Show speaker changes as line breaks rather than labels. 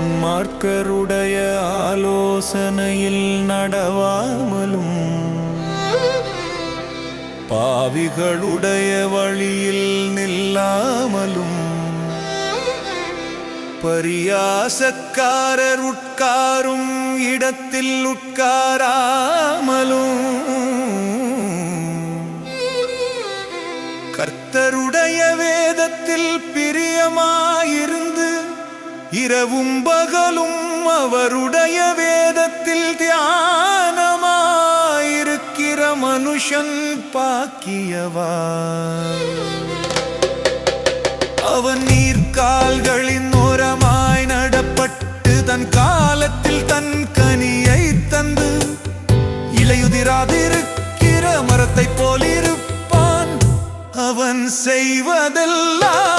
துன்மார்க்கருடைய ஆலோசனையில் நடவாமலும் பாவிகளுடைய வழியில் நில்லாமலும் பரியாசக்காரர் உட்காரும் இடத்தில் உட்காராமலும் கர்த்தருடைய வேதத்தில் பிரியமாயிருந்து இரவும் பகலும் அவருடைய வேதத்தில் தியானமாயிருக்கிற மனுஷன் பாக்கியவான். அவன் நீர்க்கால்களின் ஓரமாய் நடப்பட்டு தன் காலத்தில் தன் கனியை தந்து இலையுதிராதிருக்கிற மரத்தைப் போலிருப்பான். அவன் செய்வதெல்லாம்